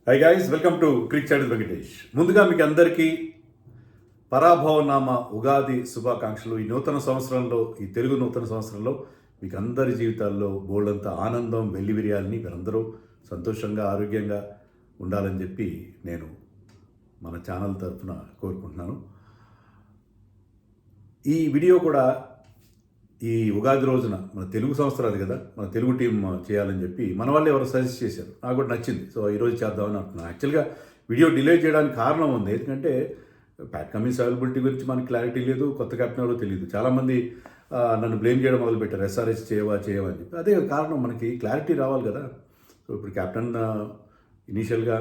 High guys, welcome to cric chat Venkatesh. ముందుగా మీకు అందరికీ పరాభవనామ ఉగాది శుభాకాంక్షలు. ఈ నూతన సంవత్సరంలో, ఈ తెలుగు నూతన సంవత్సరంలో మీకు అందరి జీవితాల్లో బోల్డంత ఆనందం వెల్లివిరియాలని, మీరందరూ సంతోషంగా ఆరోగ్యంగా ఉండాలని చెప్పి నేను మన ఛానల్ తరఫున కోరుకుంటున్నాను. ఈ వీడియో కూడా ఈ ఉగాది రోజున మన తెలుగు సంవత్సరాలు కదా, మన తెలుగు టీం చేయాలని చెప్పి మన వాళ్ళు ఎవరు సజెస్ట్ చేశారు. నాకు కూడా నచ్చింది. సో ఈరోజు చేద్దామని అనుకున్నాను. యాక్చువల్గా వీడియో డిలే చేయడానికి కారణం ఉంది. ఎందుకంటే ప్యాట్ కమిన్స్ అవైలబిలిటీ గురించి మనకి క్లారిటీ లేదు, కొత్త కెప్టెన్ ఎవరో తెలియదు. చాలామంది నన్ను బ్లేమ్ చేయడం మొదలుపెట్టారు, ఎస్ఆర్హెచ్ చేయవా అని చెప్పి. అదే కారణం, మనకి క్లారిటీ రావాలి కదా. సో ఇప్పుడు కెప్టెన్ ఇనీషియల్గా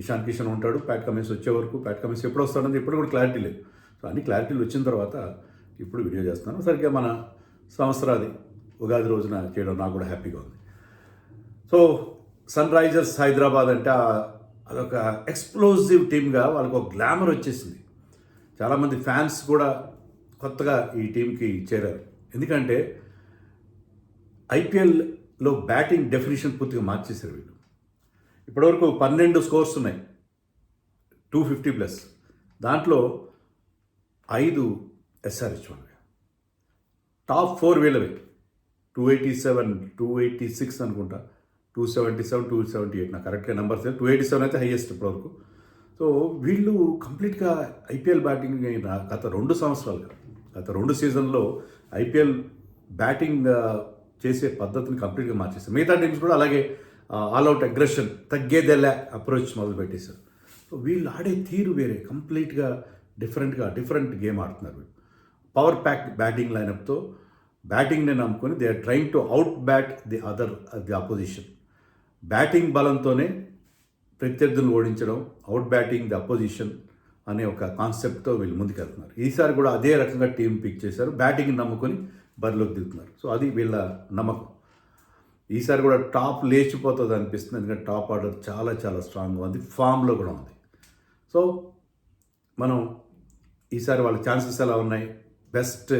ఇషాన్ కిషన్ ఉంటాడు, ప్యాట్ కమిన్స్ వచ్చే వరకు. ప్యాట్ కమిన్స్ ఎప్పుడు వస్తాడని ఇప్పుడు కూడా క్లారిటీ లేదు. సో అన్ని క్లారిటీలు వచ్చిన తర్వాత ఇప్పుడు వీడియో చేస్తున్నాను. సరిగ్గా మన సంవత్సరాది ఉగాది రోజున చేయడం నాకు కూడా హ్యాపీగా ఉంది. సో సన్ రైజర్స్ హైదరాబాద్ అంటే అదొక ఎక్స్ప్లోజివ్ టీమ్గా వాళ్ళకు ఒక గ్లామర్ వచ్చేసింది. చాలామంది ఫ్యాన్స్ కూడా కొత్తగా ఈ టీంకి చేరారు. ఎందుకంటే ఐపీఎల్లో బ్యాటింగ్ డెఫినేషన్ పూర్తిగా మార్చేశారు వీళ్ళు. ఇప్పటివరకు 12 స్కోర్స్ ఉన్నాయి, 250+. దాంట్లో 5 ఎస్ఆర్హెచ్ వాళ్ళు. టాప్ 4 వీళ్ళవి. 287, 286 అనుకుంటా, 277, 278, నాకు కరెక్ట్గా నెంబర్స్ 287 అయితే హైయెస్ట్ ఇప్పటివరకు. సో వీళ్ళు కంప్లీట్గా ఐపీఎల్ బ్యాటింగ్ గత 2 సంవత్సరాలుగా, గత 2 సీజన్లో ఐపీఎల్ బ్యాటింగ్ చేసే పద్ధతిని కంప్లీట్గా మార్చేస్తారు. మిగతా టీమ్స్ కూడా అలాగే ఆల్అవుట్ అగ్రెషన్, తగ్గేదెలా అప్రోచ్ మొదలుపెట్టేశారు. సో వీళ్ళు ఆడే తీరు వేరే, కంప్లీట్గా డిఫరెంట్ గేమ్ ఆడుతున్నారు వీళ్ళు. పవర్ ప్యాక్ బ్యాటింగ్ లైనప్తో బ్యాటింగ్ని నమ్ముకొని they are trying to out bat the opposition. Batting బలంతోనే ప్రత్యర్థులను ఓడించడం, అవుట్ బ్యాటింగ్ ది అపోజిషన్ అనే ఒక కాన్సెప్ట్తో వీళ్ళు ముందుకెళ్తున్నారు. ఈసారి కూడా అదే రకంగా టీం పిక్ చేశారు, బ్యాటింగ్ని నమ్ముకొని బరిలోకి దిగుతున్నారు. సో అది వీళ్ళ నమ్మకం. ఈసారి కూడా టాప్ లేచిపోతుంది అనిపిస్తుంది. ఎందుకంటే టాప్ ఆర్డర్ చాలా స్ట్రాంగ్గా ఉంది, ఫామ్లో కూడా ఉంది. సో మనం ఈసారి వాళ్ళ ఛాన్సెస్ ఎలా ఉన్నాయి, బెస్ట్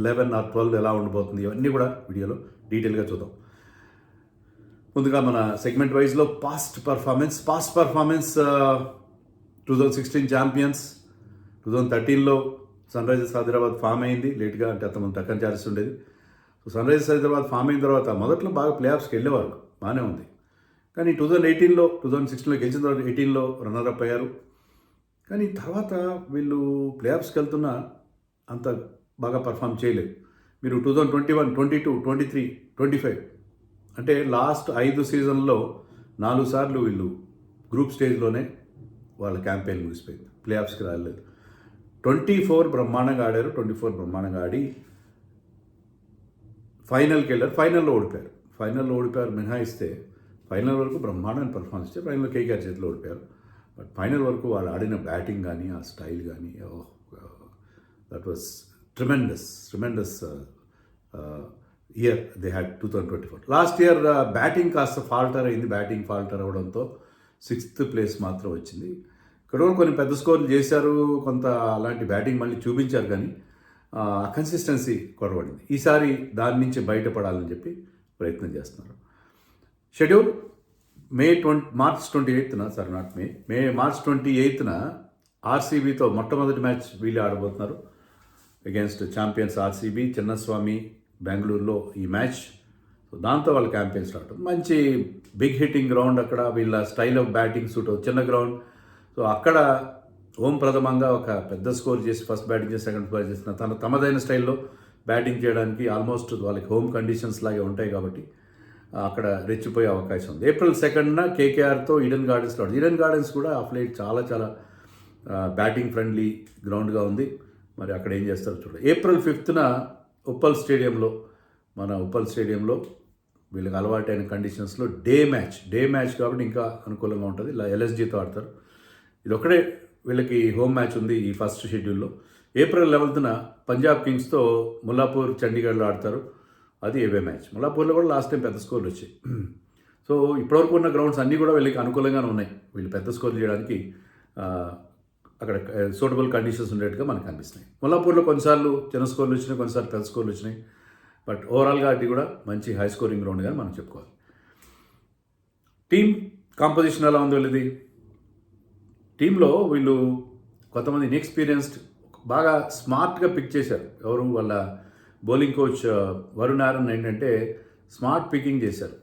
11 or 12 ఎలా ఉండబోతుంది, ఇవన్నీ కూడా వీడియోలో డీటెయిల్గా చూద్దాం. ముందుగా మన సెగ్మెంట్ వైజ్లో పాస్ట్ పర్ఫార్మెన్స్ 2016 ఛాంపియన్స్, 2013లో సన్ రైజర్స్ హైదరాబాద్ ఫామ్ అయింది లేట్గా, అంటే అంతమంది టక్కని ఛాన్స్ ఉండేది. So Sunrisers Hyderabad form అయిన తర్వాత మొదట్లో బాగా ప్లే ఆఫ్స్కి వెళ్ళేవారు, బాగానే ఉంది. కానీ 2016లో గెలిచిన తర్వాత 18లో రన్నర్అప్ అయ్యారు. కానీ తర్వాత వీళ్ళు ప్లే ఆఫ్స్కి వెళ్తున్న అంత బాగా పర్ఫామ్ చేయలేదు. మీరు 2021, 22, 23, 25 అంటే లాస్ట్ 5 సీజన్లో 4 సార్లు వీళ్ళు గ్రూప్ స్టేజ్లోనే వాళ్ళ క్యాంపెయిన్ ముగిసిపోయింది, ప్లే ఆఫ్స్కి రాలేదు. 24 బ్రహ్మాండంగా ఆడారు, 24 బ్రహ్మాండంగా ఆడి ఫైనల్కి వెళ్ళారు. ఫైనల్లో ఓడిపోయారు మినహాయిస్తే ఫైనల్ వరకు బ్రహ్మాండమైన పర్ఫార్మెన్స్ ఇస్తే ఫైనల్లో కేకేఆర్ చేతిలో ఓడిపోయారు. బట్ ఫైనల్ వరకు వాళ్ళు ఆడిన బ్యాటింగ్ కానీ, ఆ స్టైల్ కానీ, that was tremendous year they had 2024. Last year batting కాస్త ఫాల్టర్ అయింది. బ్యాటింగ్ ఫాల్టర్ అవ్వడంతో 6th ప్లేస్ మాత్రం వచ్చింది. ఇక్కడ కొన్ని పెద్ద స్కోర్లు చేశారు, కొంత అలాంటి బ్యాటింగ్ మళ్ళీ చూపించారు, కానీ కన్సిస్టెన్సీ కొరవడింది. ఈసారి దాని నుంచి బయటపడాలని చెప్పి ప్రయత్నం చేస్తున్నారు. షెడ్యూల్ మార్చ్ 28న ఆర్సీబీతో మొట్టమొదటి మ్యాచ్ వీళ్ళే ఆడబోతున్నారు అగేన్స్ట్ ఛాంపియన్స్ ఆర్సీబీ. చిన్నస్వామి బెంగళూరులో ఈ మ్యాచ్. సో దాంతో వాళ్ళ క్యాంపెయిన్ స్టార్ట్ అవుతుంది. మంచి బిగ్ హిట్టింగ్ గ్రౌండ్, అక్కడ వీళ్ళ స్టైల్ ఆఫ్ బ్యాటింగ్ సూట్ అవుతుంది, చిన్న గ్రౌండ్. సో అక్కడ ప్రథమంగా ఒక పెద్ద స్కోర్ చేసి ఫస్ట్ బ్యాటింగ్ చేసి సెకండ్ స్కోర్ చేసిన తమదైన స్టైల్లో బ్యాటింగ్ చేయడానికి ఆల్మోస్ట్ వాళ్ళకి హోమ్ కండిషన్స్ లాగే ఉంటాయి కాబట్టి అక్కడ రెచ్చిపోయే అవకాశం ఉంది. April 2న కేకేఆర్తో ఈడెన్ గార్డెన్స్లో. ఈడెన్ గార్డెన్స్ కూడా ఆఫ్ లైట్ చాలా బ్యాటింగ్ ఫ్రెండ్లీ గ్రౌండ్గా ఉంది. మరి అక్కడ ఏం చేస్తారో చూడాలి. April 5న ఉప్పల్ స్టేడియంలో వీళ్ళకి అలవాటైన కండిషన్స్లో డే మ్యాచ్ కాబట్టి ఇంకా అనుకూలంగా ఉంటుంది. ఇలా ఎల్ఎస్జీతో ఆడతారు. ఇది ఒకటే వీళ్ళకి హోమ్ మ్యాచ్ ఉంది ఈ ఫస్ట్ షెడ్యూల్లో. April 11న పంజాబ్ కింగ్స్తో ముల్లాపూర్ చండీగఢ్లో ఆడతారు. అది ఏవే మ్యాచ్. ముల్లాపూర్లో కూడా లాస్ట్ టైం పెద్ద స్కోర్లు వచ్చాయి. సో ఇప్పటివరకు ఉన్న గ్రౌండ్స్ అన్నీ కూడా వీళ్ళకి అనుకూలంగానే ఉన్నాయి. వీళ్ళు పెద్ద స్కోర్లు చేయడానికి అక్కడ సూటబుల్ కండిషన్స్ ఉండేట్టుగా మనకు అనిపిస్తున్నాయి. ముల్లాపూర్లో కొన్నిసార్లు చిన్న స్కోర్లు వచ్చినాయి, కొన్నిసార్లు పెద్ద స్కోర్లు వచ్చినాయి. బట్ ఓవరాల్గా అది కూడా మంచి హై స్కోరింగ్ గ్రౌండ్గా మనం చెప్పుకోవాలి. టీమ్ కాంపోజిషన్ ఎలా ఉంది వీళ్ళది? టీంలో వీళ్ళు కొంతమంది ఇన్ఎక్స్పీరియన్స్డ్ బాగా స్మార్ట్గా పిక్ చేశారు. ఎవరు వాళ్ళ బౌలింగ్ కోచ్ వరుణ్ ఆరన్ ఏంటంటే స్మార్ట్ పికింగ్ చేశారు.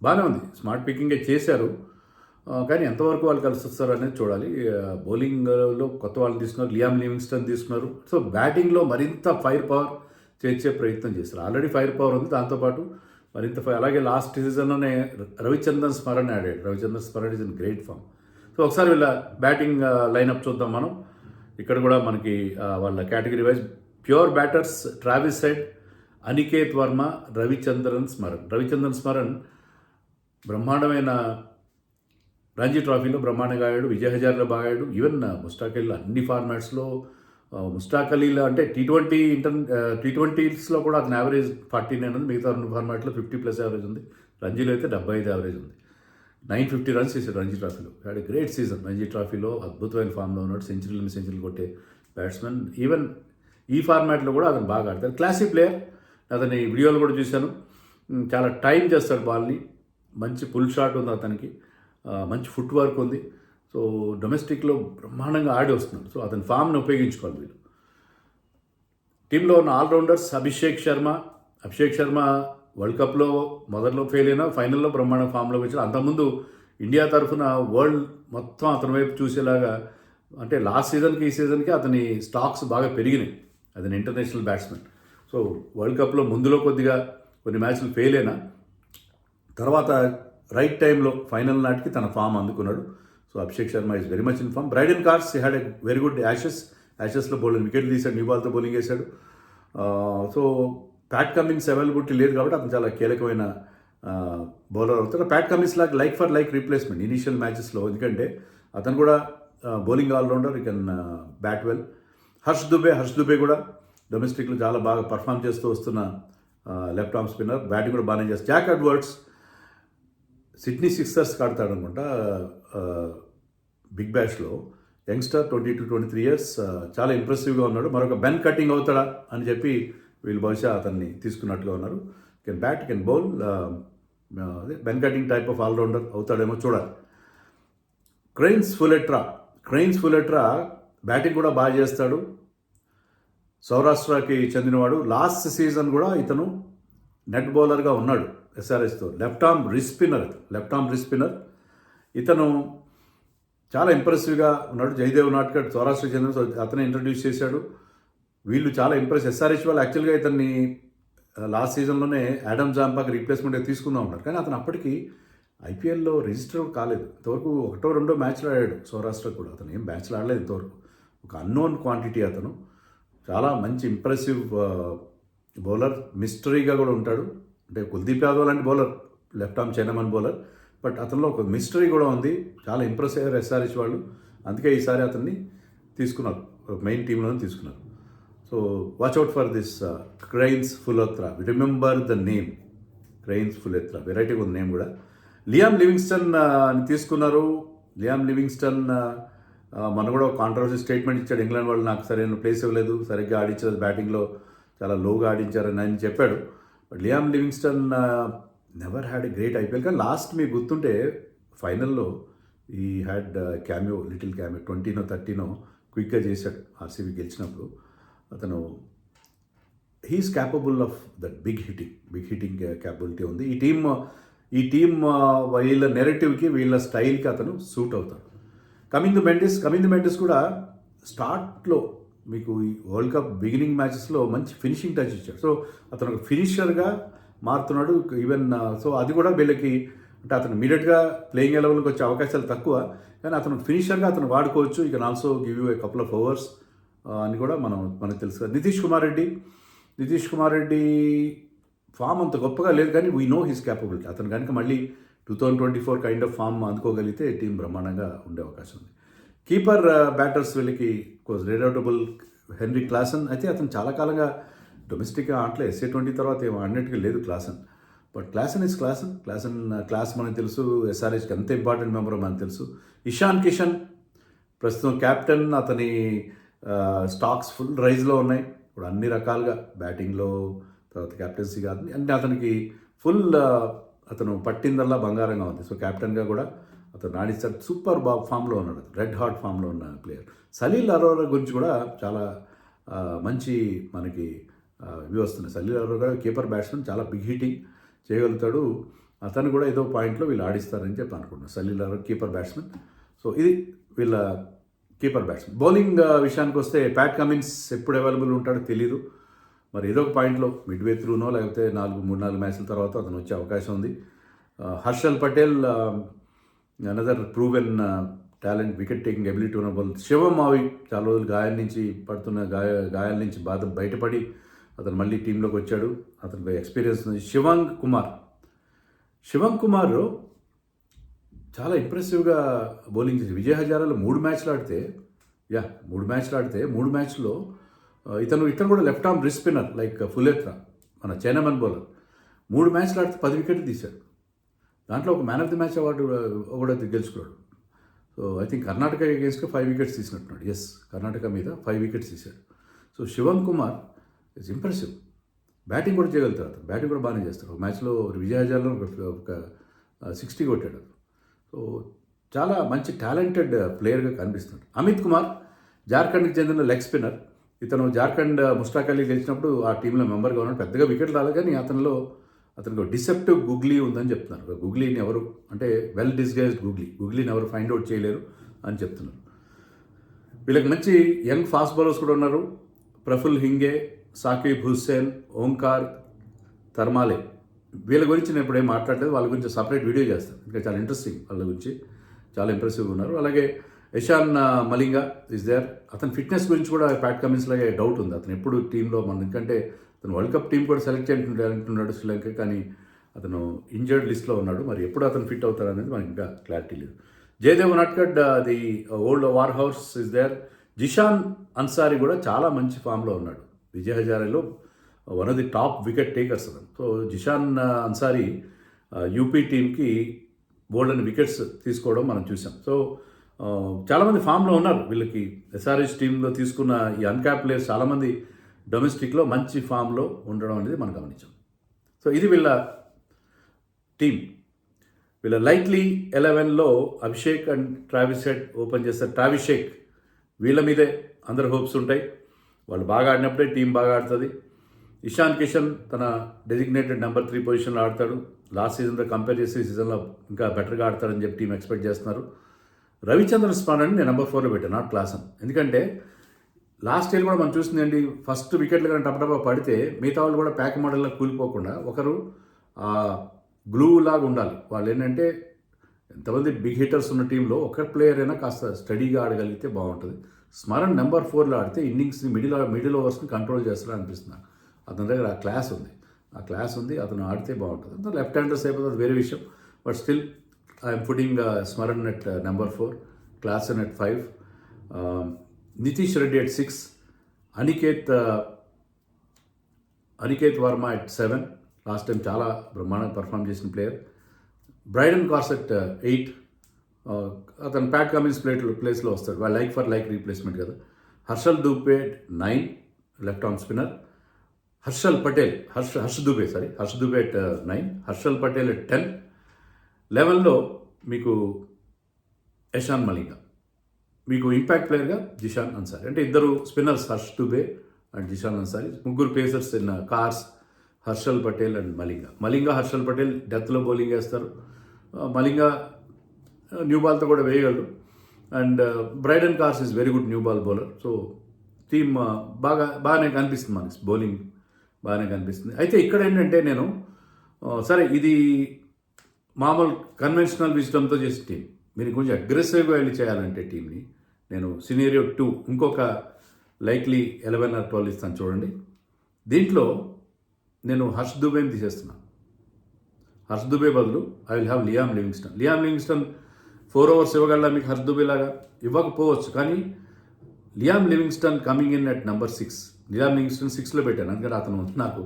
బాగానే ఉంది, స్మార్ట్ పికింగే చేశారు. కానీ ఎంతవరకు వాళ్ళు కలిసి వస్తారు అనేది చూడాలి. బౌలింగ్లో కొత్త వాళ్ళని తీసుకున్నారు, లియామ్ లివింగ్స్టన్ తీసుకున్నారు. సో బ్యాటింగ్లో మరింత ఫైర్ పవర్ చేర్చే ప్రయత్నం చేస్తారు. ఆల్రెడీ ఫైర్ పవర్ ఉంది, దాంతోపాటు మరింత అలాగే లాస్ట్ సీజన్లోనే రవిచంద్రన్ స్మరణ్ ఆడాడు. Ravichandran Smaran is in great form. So ఒకసారి వీళ్ళ బ్యాటింగ్ లైనప్ చూద్దాం మనం. ఇక్కడ కూడా మనకి వాళ్ళ category wise pure batters Travis head, Aniket Varma, Ravichandran Smaran బ్రహ్మాండమైన రంజీ ట్రోఫీలో బ్రహ్మాండంగా ఆడాడు, విజయ్ హజార్లో బాగా ఆడాడు. ఈవెన్ ముస్తాక్ అలీలో అన్ని ఫార్మాట్స్లో ముస్తాక్ అలీలో అంటే టీ20స్లో కూడా అతని యావరేజ్ 49 ఉంది. మిగతా రెండు ఫార్మాట్లో 50+ యావరేజ్ ఉంది. రంజీలో అయితే 75 యావరేజ్ ఉంది. 950 రన్స్ చేశాడు రంజీ ట్రోఫీలో. Had great season. రంజీ ట్రోఫీలో అద్భుతమైన ఫామ్లో ఉన్నాడు. సెంచరీలు కొట్టే బ్యాట్స్మెన్. ఈవెన్ ఈ ఫార్మాట్లో కూడా అతను బాగా ఆడతాడు. Classic player. అతని వీడియోలు కూడా చూశాను. చాలా టైం చేస్తాడు బాల్ని. మంచి పుల్ షాట్ ఉంది అతనికి, మంచి ఫుట్ వర్క్ ఉంది. సో డొమెస్టిక్లో బ్రహ్మాండంగా ఆడి వస్తున్నాడు. సో అతని ఫామ్ని ఉపయోగించుకోవాలి వీళ్ళు. టీంలో ఉన్న ఆల్రౌండర్స్ అభిషేక్ శర్మ వరల్డ్ కప్లో మొదట్లో ఫెయిల్ అయినా ఫైనల్లో బ్రహ్మాండ ఫామ్లోకి వచ్చాడు. అంతకుముందు ఇండియా తరఫున వరల్డ్ మొత్తం అతని వైపు చూసేలాగా, అంటే లాస్ట్ సీజన్కి ఈ సీజన్కి అతని స్టాక్స్ బాగా పెరిగినాయి. అతని ఇంటర్నేషనల్ బ్యాట్స్మెన్. సో వరల్డ్ కప్లో ముందులో కొద్దిగా కొన్ని మ్యాచ్లు ఫెయిల్ అయినా తర్వాత రైట్ టైంలో ఫైనల్ నాటికి తన ఫామ్ అందుకున్నాడు. So Abhishek Sharma is very much in form. Brydon Carse had a very good యాషెస్లో బౌలింగ్ వికెట్ తీశాడు, న్యూ బాల్తో బౌలింగ్ వేశాడు. సో ప్యాట్ కమిన్స్ అవైలబిలిటీ లేదు కాబట్టి అతను చాలా కీలకమైన బౌలర్ అవుతాడు. Pat Cummins like for like replacement initial మ్యాచెస్లో, ఎందుకంటే అతను కూడా bowling allrounder, he can bat well. Harsh Dubey కూడా డొమెస్టిక్లో చాలా బాగా పర్ఫామ్ చేస్తూ వస్తున్న లెఫ్ట్ ఆర్మ్ స్పిన్నర్. బ్యాటింగ్ కూడా బాగానే చేస్తారు. జాక్ ఎడ్వర్డ్స్ సిడ్నీ సిక్సర్స్ ఆడతాడు అనమాట బిగ్ బ్యాష్లో. యంగ్స్టర్ 22-23 ఇయర్స్, చాలా ఇంప్రెసివ్గా ఉన్నాడు. మరొక బెన్ కటింగ్ అవుతాడా అని చెప్పి వీళ్ళు బహుశా అతన్ని తీసుకున్నట్టుగా ఉన్నారు. కెన్ బ్యాట్, కెన్ బౌల్, అదే Ben Cutting type of allrounder అవుతాడేమో చూడాలి. క్రెయిన్స్ ఫులెట్రా బ్యాటింగ్ కూడా బాగా చేస్తాడు. సౌరాష్ట్రకి చెందినవాడు. లాస్ట్ సీజన్ కూడా ఇతను నెట్ బౌలర్గా ఉన్నాడు ఎస్ఆర్ఎస్తో. Left arm wrist spinner. ఇతను చాలా ఇంప్రెసివ్గా ఉన్నాడు. జయదేవ్ నాట్కర్ సౌరాష్ట్రకి చెందిన, అతనే ఇంట్రడ్యూస్ చేశాడు. వీళ్ళు చాలా ఎస్ఆర్హెచ్ వాళ్ళు యాక్చువల్గా ఇతన్ని లాస్ట్ సీజన్లోనే యాడమ్ జాంపాకి రీప్లేస్మెంట్గా తీసుకుందాం ఉన్నారు. కానీ అతను అప్పటికి ఐపీఎల్లో రిజిస్టర్ కాలేదు. ఇంతవరకు 1-2 మ్యాచ్లు ఆడాడు సౌరాష్ట్ర కూడా. అతను ఏం మ్యాచ్లు ఆడలేదు ఇంతవరకు. ఒక అన్నోన్ క్వాంటిటీ అతను. చాలా మంచి ఇంప్రెసివ్ బౌలర్. మిస్టరీగా కూడా ఉంటాడు. అంటే కుల్దీప్ యాదవ్ లాంటి bowler, left arm chinaman bowler. But అతనిలో ఒక మిస్టరీ కూడా ఉంది. చాలా ఇంప్రెస్ అయ్యారు ఎస్ఆర్హెచ్ వాళ్ళు. అందుకే ఈసారి అతన్ని తీసుకున్నారు, మెయిన్ టీంలోనే తీసుకున్నారు. So watch out for this Kreins Fuletra. Remember the name, Kreins Fuletra. వెరైటీగా ఉంది నేమ్ కూడా. లియామ్ లివింగ్స్టన్ తీసుకున్నారు. లియామ్ లివింగ్స్టన్ మన కూడా ఒక కాంట్రవర్సీ స్టేట్మెంట్ ఇచ్చాడు. ఇంగ్లాండ్ వాళ్ళు నాకు సరైన ప్లేస్ ఇవ్వలేదు, సరిగ్గా ఆడించలేదు, బ్యాటింగ్లో చాలా లోగా ఆడించారని ఆయన చెప్పాడు. But Liam Livingstone never had a great IPL. కానీ లాస్ట్ మీకు గుర్తుంటే ఫైనల్లో ఈ హ్యాడ్ లిటిల్ క్యామియో 20-30 క్విక్గా చేశాడు ఆర్సీబీ గెలిచినప్పుడు. అతను he's capable of that big hitting capability ఉంది. ఈ టీమ్ వీళ్ళ నెరేటివ్కి, వీళ్ళ స్టైల్కి అతను సూట్ అవుతాడు. కమింగ్ ది మెండిస్ కూడా స్టార్ట్లో మీకు ఈ వరల్డ్ కప్ బిగినింగ్ మ్యాచెస్లో మంచి ఫినిషింగ్ టచ్ ఇచ్చాడు. సో అతను ఒక ఫినిషర్గా మారుతున్నాడు. ఈవెన్ సో అది కూడా వీళ్ళకి, అంటే అతను ఇమీడియట్గా ప్లేయింగ్ లెవెల్కి వచ్చే అవకాశాలు తక్కువ, కానీ అతను ఫినిషర్గా అతను వాడుకోవచ్చు. You can also give you a couple of overs అని కూడా మనకు తెలుసు. నితీష్ కుమార్ రెడ్డి ఫామ్ అంత గొప్పగా లేదు, కానీ వీ నో హిస్ క్యాపబిలిటీ. అతను కనుక మళ్ళీ 2024 కైండ్ ఆఫ్ ఫామ్ అందుకోగలిగితే టీం బ్రహ్మాండంగా ఉండే అవకాశం ఉంది. కీపర్ బ్యాటర్స్ వీళ్ళకి రిడౌటబుల్ హెన్రీ క్లాసన్. అయితే అతను చాలా కాలంగా డొమెస్టిక్గా ఆటలో SA20 తర్వాత ఏమో అన్నట్టుగా లేదు క్లాసన్. బట్ క్లాస్ మనకు తెలుసు. ఎస్ఆర్హెచ్కి ఎంత ఇంపార్టెంట్ మెంబర్ మనకు తెలుసు. ఇషాన్ కిషన్ ప్రస్తుతం క్యాప్టెన్. అతని స్టాక్స్ ఫుల్ రైజ్లో ఉన్నాయి ఇప్పుడు అన్ని రకాలుగా, బ్యాటింగ్లో, తర్వాత క్యాప్టెన్సీ కాదు, అంటే అతనికి ఫుల్ అతను పట్టిందల్లా బంగారంగా ఉంది. సో క్యాప్టెన్గా కూడా అతను రాణిస్తాడు. సూపర్ ఫామ్లో ఉన్నాడు, రెడ్ హాట్ ఫామ్లో ఉన్న ప్లేయర్. సలీల్ అరోరా గురించి కూడా చాలా మంచి మనకి ఇవి వస్తున్నాయి. సలీల్ అరోరా కీపర్ బ్యాట్స్మెన్, చాలా బిగ్ హిట్టింగ్ చేయగలుగుతాడు. అతను కూడా ఏదో పాయింట్లో వీళ్ళు ఆడిస్తారని చెప్పి అనుకుంటున్నాను. Salil Arora keeper batsman. So ఇది వీళ్ళ కీపర్ బ్యాట్స్మెన్. బౌలింగ్ విషయానికి వస్తే ప్యాట్ కమిన్స్ ఎప్పుడు అవైలబుల్ ఉంటాడో తెలీదు. మరి ఏదో ఒక పాయింట్లో మిడ్వే త్రూనో లేకపోతే 3-4 మ్యాచ్ల తర్వాత అతను వచ్చే అవకాశం ఉంది. Harshal Patel another proven talent, wicket taking ability ఉన్న బౌలర్. శివం మావి చాలా రోజులు గాయాల నుంచి బయటపడి అతను మళ్ళీ టీంలోకి వచ్చాడు. అతనికి ఎక్స్పీరియన్స్ ఉంది. శివం కుమార్ చాలా ఇంప్రెసివ్గా బౌలింగ్ చేసి విజయ్ హజారాలో 3 మ్యాచ్లు ఆడితే 3 మ్యాచ్లో ఇతను కూడా left arm wrist spinner like Fuletra, మన చైనామన్ బౌలర్. 3 మ్యాచ్లు ఆడితే 10 వికెట్లు తీశాడు. దాంట్లో ఒక man of the match award కూడా గెలుచుకున్నాడు. సో ఐ థింక్ కర్ణాటక అగేన్స్ట్గా 5 వికెట్స్ తీసినట్టున్నాడు. కర్ణాటక మీద 5 వికెట్స్ తీశాడు. So Shivam Kumar it's impressive. Batting కూడా చేయగలుగుతారు. అతను బ్యాటింగ్ కూడా బాగానే చేస్తారు. ఒక మ్యాచ్లో విజయ్ హజార్లో ఒక 60 కొట్టాడు. సో చాలా మంచి టాలెంటెడ్ ప్లేయర్గా కనిపిస్తున్నాడు. అమిత్ కుమార్ జార్ఖండ్కి చెందిన లెగ్ స్పిన్నర్. ఇతను జార్ఖండ్ ముస్టాక్ అలీ గెలిచినప్పుడు ఆ టీంలో మెంబర్గా ఉన్నాడు. పెద్దగా వికెట్లు రాలేదు, కానీ అతనికి డిసెప్టివ్ గుగ్లీ ఉందని చెప్తున్నారు. గుగ్లీని ఎవరు అంటే వెల్ డిస్గైజ్డ్ గుగ్లీని ఎవరు ఫైండ్ అవుట్ చేయలేరు అని చెప్తున్నారు. వీళ్ళకి మంచి యంగ్ ఫాస్ట్ బౌలర్స్ కూడా ఉన్నారు. ప్రఫుల్ హింగే, సాకిబ్ హుస్సేన్, ఓంకార్ తర్మాలే. వీళ్ళ గురించి నేను ఇప్పుడు ఏం మాట్లాడలేదు. వాళ్ళ గురించి సపరేట్ వీడియో చేస్తాను. ఇంకా చాలా ఇంట్రెస్టింగ్, వాళ్ళ గురించి చాలా ఇంప్రెసివ్గా ఉన్నారు. అలాగే ఇషాన్ మలింగా ఇస్ దేర్. అతని ఫిట్నెస్ గురించి కూడా ప్యాట్ కమిన్స్ లాగే డౌట్ ఉంది. అతను ఎప్పుడు టీంలో ఎందుకంటే అతను వరల్డ్ కప్ టీం కూడా సెలెక్ట్ చేయాలంటున్నాడు శ్రీలంక, కానీ అతను ఇంజర్డ్ లిస్ట్లో ఉన్నాడు. మరి ఎప్పుడు అతను ఫిట్ అవుతాడు అనేది మనకి ఇంకా క్లారిటీ లేదు. Jaydev Unadkat the old warhorse is there. Zeeshan Ansari కూడా చాలా మంచి ఫామ్లో ఉన్నాడు. విజయ్ హజారేలో one of the top wicket takers అతను. సో జిషాన్ అన్సారీ యూపీ టీంకి బోల్డ్ అని వికెట్స్ తీసుకోవడం మనం చూసాం. సో చాలామంది ఫామ్లో ఉన్నారు. వీళ్ళకి ఎస్ఆర్హెచ్ టీంలో తీసుకున్న ఈ అన్క్యాప్ ప్లేయర్స్ చాలామంది డొమెస్టిక్లో మంచి ఫామ్లో ఉండడం అనేది మనం గమనించాం. సో ఇది వీళ్ళ టీం. వీళ్ళ లైట్లీ 11లో Abhishek and Travis Head open చేస్తారు. ట్రావిస్ షేక్ వీళ్ళ మీదే అందరు హోప్స్ ఉంటాయి. వాళ్ళు బాగా ఆడినప్పుడే టీం బాగా ఆడుతుంది. ఇషాన్ కిషన్ తన డెసిగ్నేటెడ్ నెంబర్ 3 పొజిషన్లో ఆడతాడు. లాస్ట్ సీజన్తో కంపేర్ చేసి ఈ సీజన్లో ఇంకా బెటర్గా ఆడతాడని చెప్పి టీం ఎక్స్పెక్ట్ చేస్తున్నారు. రవిచంద్రన్ స్పాన్ నేను నెంబర్ 4లో పెట్టాను, నాట్ క్లాసన్. ఎందుకంటే లాస్ట్ ఇయర్ కూడా మనం చూస్తుందండి, ఫస్ట్ వికెట్లు కానీ టపటపా పడితే మిగతా వాళ్ళు కూడా ప్యాక్ మోడల్లో కూలిపోకుండా ఒకరు గ్లూ లాగా ఉండాలి. వాళ్ళు ఏంటంటే ఎంతమంది బిగ్ హిట్టర్స్ ఉన్న టీంలో ఒక ప్లేయర్ అయినా కాస్త స్టడీగా ఆడగలిగితే బాగుంటుంది. స్మరణ్ నెంబర్ 4లో ఆడితే ఇన్నింగ్స్ని మిడిల్ ఓవర్స్ని కంట్రోల్ చేస్తారని అనిపిస్తుంది. అతని దగ్గర ఆ క్లాస్ ఉంది. అతను ఆడితే బాగుంటుంది. అంతా లెఫ్ట్ హ్యాండర్స్ అయిపోతుంది వేరే విషయం. But still I'm putting Smaran at number 4, Klaasen at 5, Nitish Reddy at 6, Aniket Varma at 7. Last time చాలా బ్రహ్మాండంగా పర్ఫామ్ చేసిన ప్లేయర్. Brydon cars at 8. అతను ప్యాట్ కమిన్స్ ప్లేస్లో వస్తాడు. వాళ్ళు లైక్ ఫర్ లైక్ రీప్లేస్మెంట్ కదా. Harshal Dube 9, left arm spinner. Harsh Dube at 9, Harshal Patel at 10. 11లో మీకు ఇషాన్ మలింగా, మీకు ఇంపాక్ట్ ప్లేయర్గా జిషాన్ అన్సారీ. అంటే ఇద్దరు స్పిన్నర్స్, హర్ష్ దూబే అండ్ జిషాన్ అన్సారీ. ముగ్గురు pacers in Carse, Harshal Patel and Malinga. Harshal Patel డెత్లో బౌలింగ్ వేస్తారు. మలింగా న్యూ బాల్తో కూడా వేయగలరు. And Brydon Carse is very good new ball bowler. So team బాగానే కనిపిస్తుంది, మనకి బౌలింగ్ బాగానే కనిపిస్తుంది. అయితే ఇక్కడ ఏంటంటే నేను సరే ఇది మామూలు కన్వెన్షనల్ విజ్డమ్తో చేసే టీం. మీరు కొంచెం అగ్రెసివ్గా వెళ్ళి చేయాలంటే టీంని నేను సినేరియో 2 ఇంకొక లైక్లీ 11 or 12 ఇస్తాను చూడండి. దీంట్లో నేను హర్ష్ దూబేని తీసేస్తున్నాను. హర్ష్ దూబే బదులు I will have Liam Livingstone 4 overs ఇవ్వగలరా మీకు? హర్ష్ దూబే లాగా ఇవ్వకపోవచ్చు, కానీ Liam Livingstone coming in at number 6. Liam Livingstone 6లో పెట్టాను, అందుకని అతను నాకు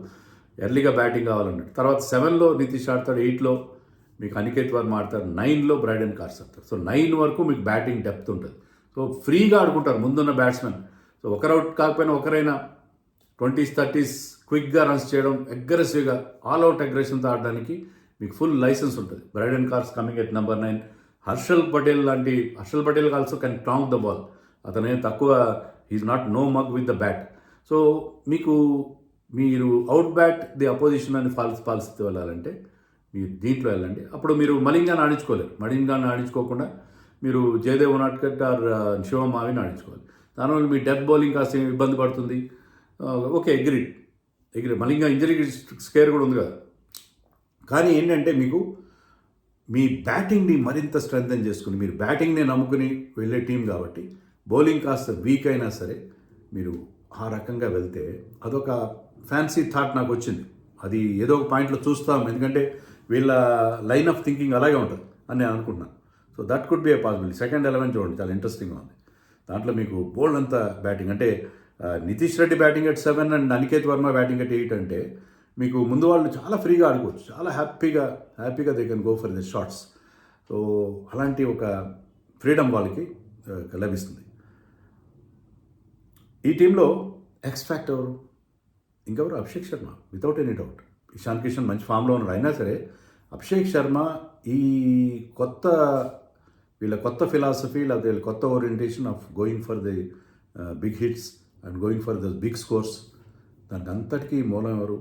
ఎర్లీగా బ్యాటింగ్ కావాలన్నాడు. తర్వాత 7లో నితీష్ ఆడతాడు, 8లో మీకు అనికేత్ వర్మ ఆడతారు, 9లో బ్రైడన్ కార్స్ ఆడతారు. సో 9 వరకు మీకు బ్యాటింగ్ డెప్త్ ఉంటుంది. సో ఫ్రీగా ఆడుకుంటారు ముందున్న బ్యాట్స్మెన్. సో ఒకరౌట్ కాకపోయినా ఒకరైనా 20s 30s క్విక్గా రన్స్ చేయడం, అగ్రెసివ్గా ఆల్అవుట్ అగ్రెషన్తో ఆడడానికి మీకు ఫుల్ లైసెన్స్ ఉంటుంది. Brydon Carse coming at number 9. Harshal Patel also can tonk the ball. అతనే తక్కువ, is not no mug with the bat. So మీరు అవుట్ బ్యాట్ ది అపోజిషన్ అని పాలసీతో వెళ్ళాలంటే మీరు దీంట్లో వెళ్ళండి. అప్పుడు మీరు మలింగాన్ని ఆడించుకోలేరు. మలింగాన్ని ఆడించుకోకుండా మీరు జయదేవ్ ఉనాడ్కట్ ఆర్ శివం మావిని ఆడించుకోవాలి. దానివల్ల మీ డెత్ బౌలింగ్ కాస్త ఇబ్బంది పడుతుంది. Okay, agreed. Malinga injury scare కూడా ఉంది కదా. కానీ ఏంటంటే మీకు మీ బ్యాటింగ్ని మరింత స్ట్రెంథెన్ చేసుకుని, మీరు బ్యాటింగ్ని నమ్ముకుని వెళ్ళే టీం కాబట్టి బౌలింగ్ కాస్త వీక్ అయినా సరే మీరు ఆ రకంగా వెళ్తే అదొక ఫ్యాన్సీ థాట్ నాకు వచ్చింది. అది ఏదో ఒక పాయింట్లో చూస్తాం, ఎందుకంటే వీళ్ళ లైన్ ఆఫ్ థింకింగ్ అలాగే ఉంటుంది అని నేను అనుకుంటున్నాను. So that could be a possibility. Second 11 చూడండి, చాలా ఇంట్రెస్టింగ్గా ఉంది. దాంట్లో మీకు బోల్డ్ అంతా బ్యాటింగ్ అంటే Nitish Reddy batting at 7 and Aniket Varma batting at 8 అంటే మీకు ముందు వాళ్ళు చాలా ఫ్రీగా ఆడుకోవచ్చు, చాలా హ్యాపీగా they can go for the shots. So అలాంటి ఒక ఫ్రీడమ్ వాళ్ళకి లభిస్తుంది. ఈ టీంలో ఎక్స్ ఫ్యాక్టర్ ఎవరు? ఇంకెవరు? Abhishek Sharma, without any doubt. Ishan Kishan మంచి ఫామ్లో ఉన్నారు, అయినా సరే అభిషేక్ శర్మ ఈ వీళ్ళ కొత్త ఫిలాసఫీ, లేకపోతే వీళ్ళ కొత్త orientation of going for the big hits and going for the big scores, దానికి అంతటికీ మూలం ఎవరు?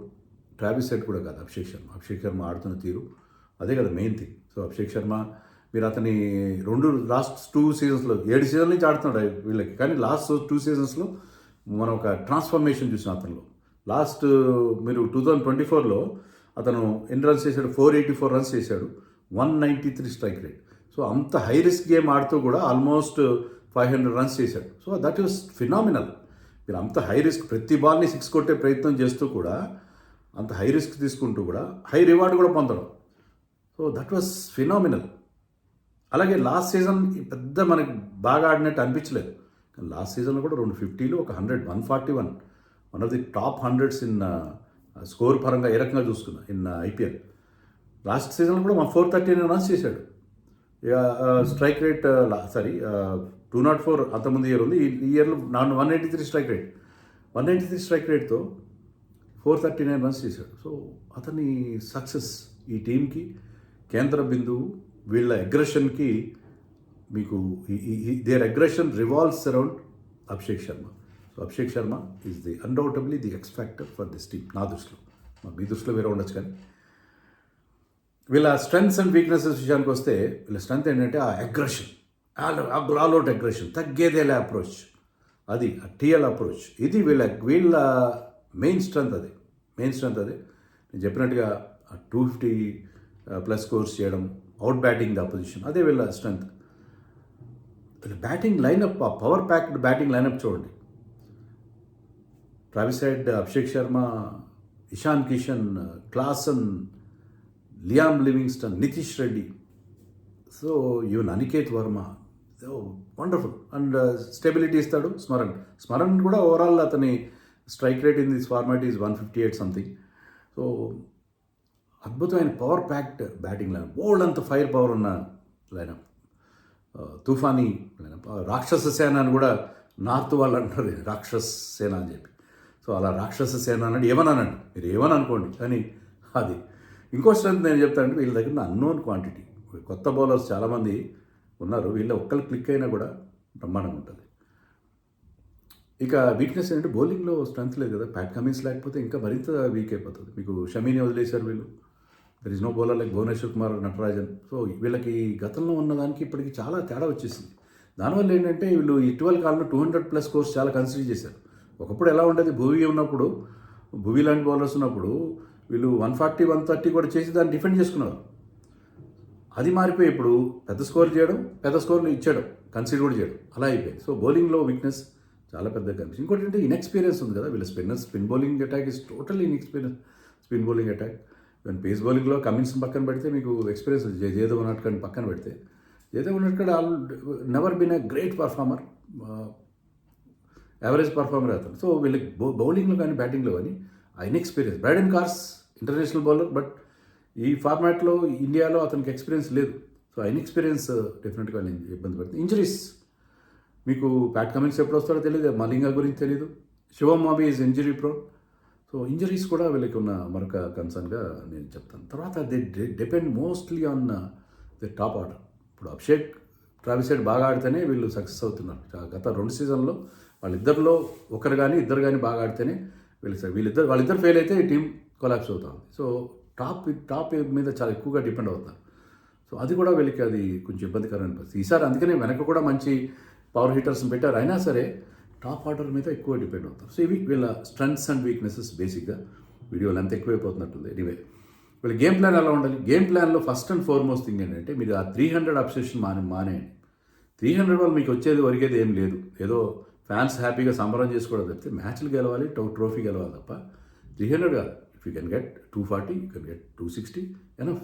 ట్రావిస్ హెడ్ కూడా కాదు, అభిషేక్ శర్మ ఆడుతున్న తీరు అదే కదా main thing. So Abhishek Sharma మీరు అతని లాస్ట్ 2 సీజన్స్లో 7 సీజన్ల నుంచి ఆడుతున్నాడు వీళ్ళకి, కానీ లాస్ట్ 2 సీజన్స్లో మనం ఒక ట్రాన్స్ఫర్మేషన్ చూసాం అతనిలో. లాస్ట్ మీరు 2024లో అతను ఎన్ని రన్స్ చేశాడు? 484 రన్స్ చేశాడు, 193 స్ట్రైక్ రేట్. సో అంత హై రిస్క్ గేమ్ ఆడుతూ కూడా ఆల్మోస్ట్ 500 రన్స్ చేశాడు. So that is phenomenal. మీరు అంత హై రిస్క్, ప్రతి బాల్ని 6 కొట్టే ప్రయత్నం చేస్తూ కూడా, అంత హై రిస్క్ తీసుకుంటూ కూడా హై రివార్డ్ కూడా పొందడం. So that was phenomenal. అలాగే లాస్ట్ సీజన్ పెద్ద మనకి బాగా ఆడినట్టు అనిపించలేదు, కానీ లాస్ట్ సీజన్లో కూడా 250లు, ఒక 100, 141, one of the top 100s in score పరంగా ఏ రకంగా చూసుకున్నా ఇన్ ఐపీఎల్. లాస్ట్ సీజన్లో కూడా 439 రన్స్ చేశాడు. స్ట్రైక్ రేట్ 204 అంతకుముందు ఇయర్ ఉంది, ఈ ఇయర్లో 183 స్ట్రైక్ రేట్. 193 స్ట్రైక్ రేట్తో 439 రన్స్ చేశాడు. సో అతని సక్సెస్ ఈ టీంకి కేంద్ర బిందువు. వీళ్ళ అగ్రెషన్కి మీకు their aggression revolves around Abhishek Sharma. So Abhishek Sharma is the undoubtedly the X factor for this team నా దృష్టిలో. మీ దృష్టిలో వేరే ఉండొచ్చు, కానీ వీళ్ళ స్ట్రెంగ్స్ అండ్ వీక్నెసెస్ విషయానికి వస్తే వీళ్ళ స్ట్రెంగ్త్ ఏంటంటే ఆ అగ్రెషన్, ఆల్ అవుట్ అగ్రెషన్, తగ్గేదేలే అప్రోచ్, అది ఆ టీఎల్ అప్రోచ్. ఇది వీళ్ళ మెయిన్ స్ట్రెంగ్త్ అది. నేను చెప్పినట్టుగా 250+ స్కోర్స్ చేయడం, అవుట్ బ్యాటింగ్ ద అపోజిషన్, అదే వీళ్ళ స్ట్రెంగ్త్. వీళ్ళ బ్యాటింగ్ లైనప్, ఆ పవర్ ప్యాక్డ్ బ్యాటింగ్ లైనప్ చూడండి. Travis Head, Abhishek Sharma, Ishan Kishan, Klaasen, Liam Livingstone, Nitish Reddy, so even Aniket Varma, wonderful. And stability ఇస్తాడు స్మరణ్ కూడా. ఓవరాల్ అతని strike rate in this format is 158 something. So అద్భుతమైన power packed batting lineup, bold అంత fire power ఉన్న lineup, తుఫానీ లైనప్. రాక్షస సేన అని కూడా నార్త్ వాళ్ళు అంటారు, రాక్షస సేన అని చెప్పి. సో అలా రాక్షస సేన అన్నాడు, ఏమన్నానండి మీరు ఏమని అనుకోండి, కానీ అది ఇంకో స్ట్రెంత్ నేను చెప్తానంటే వీళ్ళ దగ్గర ఉన్న అన్నోన్ క్వాంటిటీ. కొత్త బౌలర్స్ చాలామంది ఉన్నారు, వీళ్ళ ఒక్కరు క్లిక్ అయినా కూడా బ్రహ్మాండంగా ఉంటుంది. ఇక వీక్నెస్ ఏంటంటే బౌలింగ్లో స్ట్రెంత్ లేదు కదా. ప్యాట్ కమిన్స్ లేకపోతే ఇంకా మరింత వీక్ అయిపోతుంది. మీకు షమీని వదిలేశారు వీళ్ళు, there is no bowler like Bhuvneshwar Kumar, Natarajan. So వీళ్ళకి గతంలో ఉన్నదానికి ఇప్పటికి చాలా తేడా వచ్చేసింది. దానివల్ల ఏంటంటే వీళ్ళు ఇటీవల కాలంలో 200+ స్కోర్స్ చాలా కన్సిడర్ చేశారు. ఒకప్పుడు ఎలా ఉండేది, భువి లాంటి బౌలర్స్ ఉన్నప్పుడు వీళ్ళు 140, 130 కూడా చేసి దాన్ని డిఫెండ్ చేసుకున్నారు. అది మారిపోయి ఇప్పుడు పెద్ద స్కోర్ చేయడం, పెద్ద స్కోర్లు ఇచ్చేయడం, కన్సిడర్ కూడా చేయడం, అలా అయిపోయింది. సో బౌలింగ్లో వీక్నెస్ చాలా పెద్దగా కనిపిస్తుంది. ఇంకోటి ఏంటంటే ఇన్ఎక్స్పీరియన్స్ ఉంది కదా వీళ్ళ spin bowling attack is totally inexperience. Spin bowling attack, even pace బౌలింగ్లో కమిన్స్ పక్కన పెడితే మీకు ఎక్స్పీరియన్స్ జయదేవ్ ఉనాడ్కట్ని పక్కన పెడితే, Jaydev Unadkat never been a great performer, average performer అవుతాడు. సో వీళ్ళకి బౌలింగ్లో కానీ బ్యాటింగ్లో కానీ ఆ inexperience. Brydon Carse international bowler, but ఈ ఫార్మాట్లో ఇండియాలో అతనికి ఎక్స్పీరియన్స్ లేదు. సో ఆ ఇన్ఎక్స్పీరియన్స్ డెఫినెట్గా ఇబ్బంది పడుతుంది. ఇంజరీస్ మీకు ప్యాట్ కమిన్స్ ఎప్పుడు వస్తాడో తెలియదు, మలింగా గురించి తెలియదు, శివం మావి is injury prone. So injuries కూడా వీళ్ళకి ఉన్న మరొక కన్సర్న్గా నేను చెప్తాను. తర్వాత depend mostly on the top order. ఇప్పుడు అభిషేక్ ట్రావిస్ హెడ్ బాగా ఆడితేనే వీళ్ళు సక్సెస్ అవుతున్నారు. గత 2 సీజన్లో వాళ్ళిద్దరిలో ఒకరు కానీ ఇద్దరు కానీ బాగా ఆడితేనే వాళ్ళిద్దరు ఫెయిల్ అయితే ఈ టీం కొలాప్స్ అవుతుంది. సో టాప్ మీద చాలా ఎక్కువగా డిపెండ్ అవుతున్నారు. సో అది కూడా వీళ్ళకి అది కొంచెం ఇబ్బందికరమైన పరిస్థితి. ఈసారి అందుకనే వెనక కూడా మంచి పవర్ హిట్టర్స్ని పెట్టారు. అయినా సరే టాప్ ఆర్డర్ మీద ఎక్కువ డిపెండ్ అవుతారు. సో ఇవి వీళ్ళ స్ట్రెంగ్త్స్ అండ్ వీక్నెసెస్ బేసిక్గా. వీడియోలు ఎంత ఎక్కువైపోతున్నట్టుంది. ఎనీవే వీళ్ళ గేమ్ ప్లాన్ ఎలా ఉండాలి? గేమ్ ప్లాన్లో ఫస్ట్ అండ్ ఫార్మోస్ట్ థింగ్ ఏంటంటే మీరు ఆ 300 అబ్సెషన్ మానేయండి. 300 వల్ల మీకు వచ్చేది ఒరిగేది ఏం లేదు. ఏదో ఫ్యాన్స్ హ్యాపీగా సంబరం చేసుకోవడం తప్పితే మ్యాచ్లు గెలవాలి, ట్రోఫీ గెలవాలి తప్ప 300 కాదు. If you can get 240, you can get 260 enough.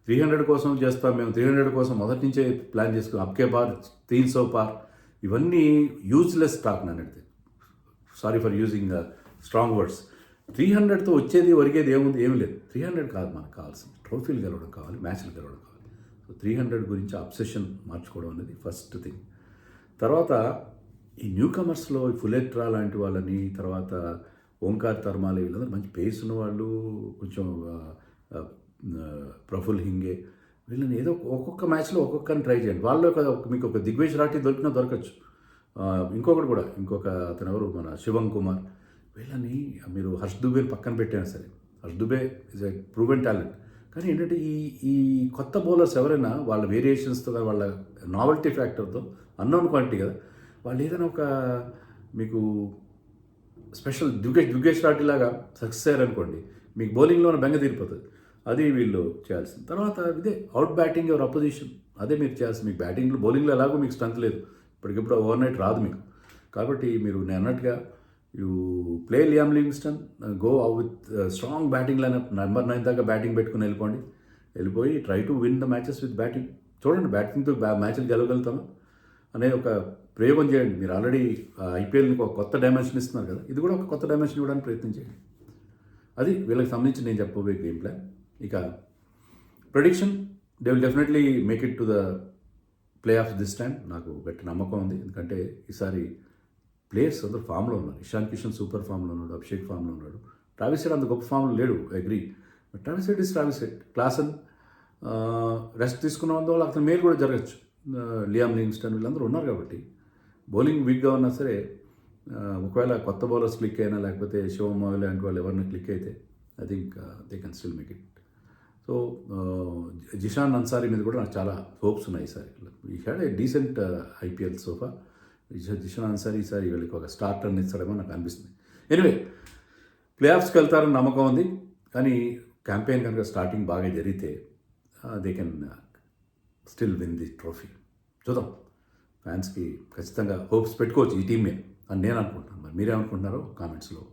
300 కోసం చేస్తాం మేము, 300 కోసం మొదటి నుంచే ప్లాన్ చేసుకున్నాం. అప్కే బార్ 300 పార్ ఇవన్నీ యూజ్లెస్ టాక్ నన్నడితే. Sorry for using strong words. 300తో వచ్చేది ఒరిగేది ఏమి లేదు. 300 కాదు మనకు కావాల్సింది. ట్రోఫీలు గెలవడం కావాలి, మ్యాచ్లు గెలవడం కావాలి. సో 300 గురించి అబ్సెషన్ మార్చుకోవడం అనేది ఫస్ట్ థింగ్. తర్వాత ఈ న్యూ కమర్స్లో ఫులెట్రా లాంటి వాళ్ళని, తర్వాత ఓంకార్ తర్మాలి, వీళ్ళందరూ మంచి పేస్ ఉన్నవాళ్ళు, కొంచెం ప్రఫుల్ హింగే, వీళ్ళని ఏదో ఒక్కొక్క మ్యాచ్లో ఒక్కొక్కరిని ట్రై చేయండి. వాళ్ళు మీకు ఒక దిగ్వేజ్ రాటి దొరికినా దొరకచ్చు. ఇంకొక అతను ఎవరు, మన శివం కుమార్, వీళ్ళని మీరు హర్ష్ దుబేని పక్కన పెట్టినా సరే, Harsh Dube is a proven talent. కానీ ఏంటంటే ఈ కొత్త బౌలర్స్ ఎవరైనా వాళ్ళ వేరియేషన్స్తో, వాళ్ళ నావెల్టీ ఫ్యాక్టర్తో, అన్నోన్ క్వాంటిటీ కదా, వాళ్ళు ఏదైనా ఒక మీకు స్పెషల్ దుగ్గేష్ రాటి లాగా సక్సెస్ అయ్యారనుకోండి, మీకు బౌలింగ్లో బెంగ తీరిపోతుంది. అది వీళ్ళు చేయాల్సింది. తర్వాత ఇదే అవుట్ బ్యాటింగ్ ఎవరు అపోజిషన్, అదే మీరు చేయాల్సింది. మీకు బ్యాటింగ్లో బౌలింగ్లో ఎలాగో మీకు స్ట్రెంత్ లేదు, ఇప్పటికిప్పుడు ఓవర్ నైట్ రాదు మీకు. కాబట్టి మీరు నేను అన్నట్టుగా you play Liam Livingstone, go with strong batting lineup, number 9 దాకా బ్యాటింగ్ పెట్టుకుని వెళ్ళిపోయి try to win the matches with batting. చూడండి బ్యాటింగ్తో మ్యాచ్లు గెలవగలుగుతామా అనే ఒక ప్రయోగం చేయండి. మీరు ఆల్రెడీ ఐపీఎల్ని ఒక కొత్త డైమెన్షన్ ఇస్తున్నారు కదా, ఇది కూడా ఒక కొత్త డైమెన్షన్ ఇవ్వడానికి ప్రయత్నం చేయండి. అది వీళ్ళకి సంబంధించి నేను చెప్పబోయే గేమ్ ప్లాన్. ఇక prediction, they will definitely make it to the play of this time. నాకు గట్టి నమ్మకం ఉంది. ఎందుకంటే ఈసారి ప్లేయర్స్ అందరూ ఫామ్లో ఉన్నారు. ఇషాన్ కిషన్ సూపర్ ఫామ్లో ఉన్నాడు, అభిషేక్ ఫామ్లో ఉన్నాడు. ట్రావిస్ హెడ్ అంత గొప్ప ఫామ్లో లేడు, agree. But Travis head is Travis head. Klaasen rest తీసుకున్న వల్ల అతని మేలు కూడా జరగచ్చు. లియామ్ లివింగ్స్టన్ వీళ్ళందరూ ఉన్నారు కాబట్టి బౌలింగ్ వీక్గా ఉన్నా సరే, ఒకవేళ కొత్త బౌలర్స్ క్లిక్ అయినా, లేకపోతే శివం మొహల్ లాంటి వాళ్ళు ఎవరైనా క్లిక్ అయితే, I think they can still make it. So Zeeshan Ansari మీద కూడా నాకు చాలా హోప్స్ ఉన్నాయి ఈసారి. ఈ had a decent IPL sofa. Zeeshan Ansari ఈసారి వీళ్ళకి ఒక స్టార్టర్ని ఇస్తాడేమో నాకు అనిపిస్తుంది. ఎనివే ప్లే ఆఫ్స్కి వెళ్తారని నమ్మకం ఉంది. కానీ క్యాంపెయిన్ కనుక స్టార్టింగ్ బాగా జరిగితే they can still win the trophy. చూద్దాం. ఫ్యాన్స్కి ఖచ్చితంగా హోప్స్ పెట్టుకోవచ్చు ఈ టీమ్ మీద అని నేను అనుకుంటున్నాను. మరి మీరేమనుకుంటున్నారో కామెంట్స్లో